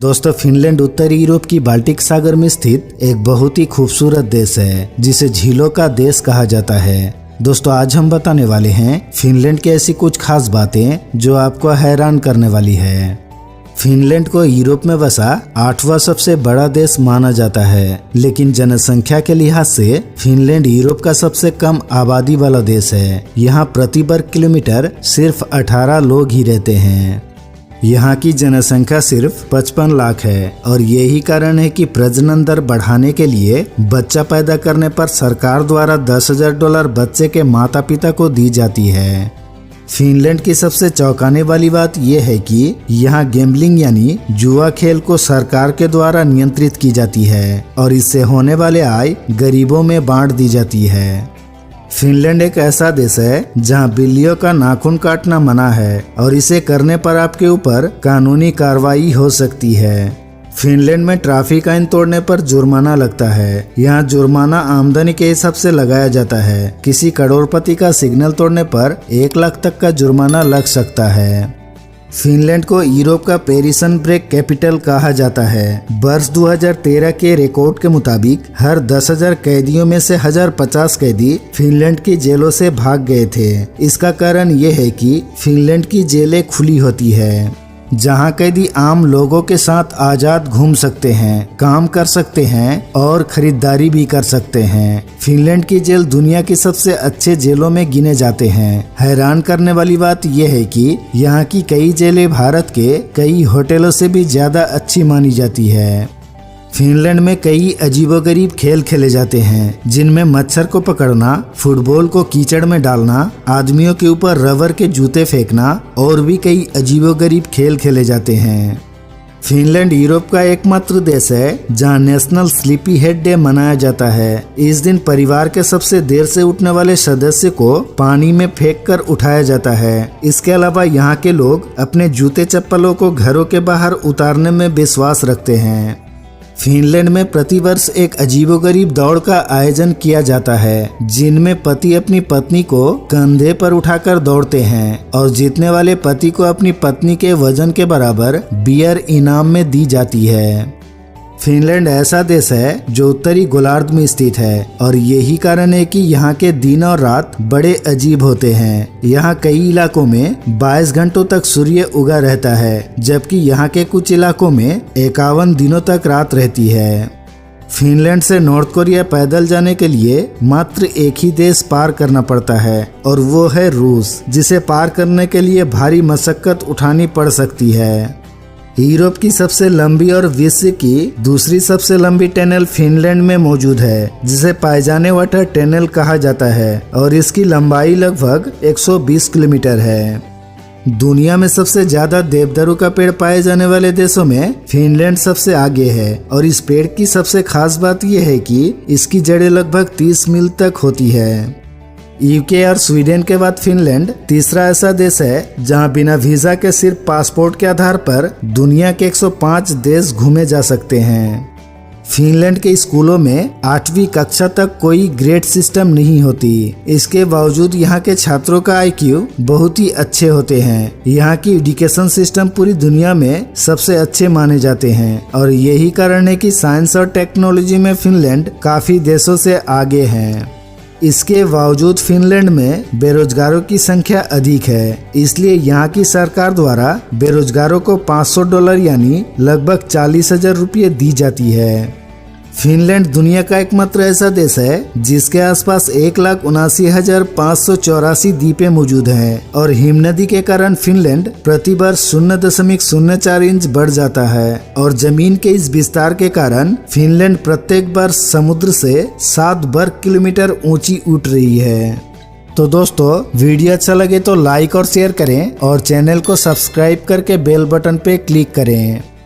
दोस्तों, फिनलैंड उत्तरी यूरोप की बाल्टिक सागर में स्थित एक बहुत ही खूबसूरत देश है जिसे झीलों का देश कहा जाता है। दोस्तों, आज हम बताने वाले हैं फिनलैंड की ऐसी कुछ खास बातें जो आपको हैरान करने वाली है। फिनलैंड को यूरोप में बसा 8वां सबसे बड़ा देश माना जाता है, लेकिन जनसंख्या के लिहाज से फिनलैंड यूरोप का सबसे कम आबादी वाला देश है। यहाँ प्रति वर्ग किलोमीटर सिर्फ 18 लोग ही रहते हैं। यहाँ की जनसंख्या सिर्फ 55 लाख है और यही कारण है कि प्रजनन दर बढ़ाने के लिए बच्चा पैदा करने पर सरकार द्वारा $10,000 बच्चे के माता पिता को दी जाती है। फिनलैंड की सबसे चौंकाने वाली बात यह है कि यहाँ गैम्बलिंग यानी जुआ खेल को सरकार के द्वारा नियंत्रित की जाती है और इससे होने वाले आय गरीबों में बांट दी जाती है। फिनलैंड एक ऐसा देश है जहां बिल्लियों का नाखून काटना मना है और इसे करने पर आपके ऊपर कानूनी कार्रवाई हो सकती है। फिनलैंड में ट्रैफिक आइन तोड़ने पर जुर्माना लगता है। यहाँ जुर्माना आमदनी के हिसाब से लगाया जाता है। किसी करोड़पति का सिग्नल तोड़ने पर 1 लाख तक का जुर्माना लग सकता है। फिनलैंड को यूरोप का पेरिसन ब्रेक कैपिटल कहा जाता है। वर्ष 2013 के रिकॉर्ड के मुताबिक हर 10,000 कैदियों में से 1,050 कैदी फिनलैंड की जेलों से भाग गए थे। इसका कारण ये है कि फिनलैंड की जेलें खुली होती है, जहां कैदी आम लोगों के साथ आजाद घूम सकते हैं, काम कर सकते हैं और खरीदारी भी कर सकते हैं। फिनलैंड की जेल दुनिया की सबसे अच्छे जेलों में गिने जाते हैं। हैरान करने वाली बात यह है कि यहाँ की कई जेलें भारत के कई होटलों से भी ज्यादा अच्छी मानी जाती है। फिनलैंड में कई अजीबोगरीब खेल खेले जाते हैं, जिनमें मच्छर को पकड़ना, फुटबॉल को कीचड़ में डालना, आदमियों के ऊपर रबर के जूते फेंकना और भी कई अजीबोगरीब खेल खेले जाते हैं। फिनलैंड यूरोप का एकमात्र देश है जहां नेशनल स्लीपी हेड डे मनाया जाता है। इस दिन परिवार के सबसे देर से उठने वाले सदस्य को पानी में फेंककर उठाया जाता है। इसके अलावा यहाँ के लोग अपने जूते चप्पलों को घरों के बाहर उतारने में विश्वास रखते हैं। फिनलैंड में प्रतिवर्ष एक अजीबोगरीब दौड़ का आयोजन किया जाता है, जिनमें पति अपनी पत्नी को कंधे पर उठाकर दौड़ते हैं और जीतने वाले पति को अपनी पत्नी के वजन के बराबर बियर इनाम में दी जाती है। फिनलैंड ऐसा देश है जो उत्तरी गोलार्ध में स्थित है और यही कारण है कि यहाँ के दिन और रात बड़े अजीब होते हैं। यहाँ कई इलाकों में 22 घंटों तक सूर्य उगा रहता है, जबकि यहाँ के कुछ इलाकों में 51 दिनों तक रात रहती है। फिनलैंड से नॉर्थ कोरिया पैदल जाने के लिए मात्र एक ही देश पार करना पड़ता है और वो है रूस, जिसे पार करने के लिए भारी मशक्कत उठानी पड़ सकती है। यूरोप की सबसे लंबी और विश्व की दूसरी सबसे लंबी टनल फिनलैंड में मौजूद है, जिसे पायजाने वाटर टनल कहा जाता है और इसकी लंबाई लगभग 120 किलोमीटर है। दुनिया में सबसे ज्यादा देवदारू का पेड़ पाए जाने वाले देशों में फिनलैंड सबसे आगे है और इस पेड़ की सबसे खास बात यह है कि इसकी जड़ें लगभग 30 मील तक होती है। यूके और स्वीडन के बाद फिनलैंड तीसरा ऐसा देश है जहां बिना वीजा के सिर्फ पासपोर्ट के आधार पर दुनिया के 105 देश घूमे जा सकते हैं। फिनलैंड के स्कूलों में 8वीं कक्षा तक कोई ग्रेड सिस्टम नहीं होती। इसके बावजूद यहाँ के छात्रों का IQ बहुत ही अच्छे होते हैं। यहाँ की एजुकेशन सिस्टम पूरी दुनिया में सबसे अच्छे माने जाते हैं और यही कारण है कि साइंस और टेक्नोलॉजी में फिनलैंड काफी देशों से आगे है। इसके बावजूद फिनलैंड में बेरोजगारों की संख्या अधिक है, इसलिए यहाँ की सरकार द्वारा बेरोजगारों को $500 यानी लगभग 40,000 रुपये दी जाती है। फिनलैंड दुनिया का एकमात्र ऐसा देश है जिसके आसपास 1,79,584 द्वीपें मौजूद हैं और हिमनदी के कारण फिनलैंड प्रति वर्ष 0.04 इंच बढ़ जाता है और जमीन के इस विस्तार के कारण फिनलैंड प्रत्येक वर्ष समुद्र से 7 वर्ग किलोमीटर ऊंची उठ रही है। तो दोस्तों, वीडियो अच्छा लगे तो लाइक और शेयर करें और चैनल को सब्सक्राइब करके बेल बटन पे क्लिक करें।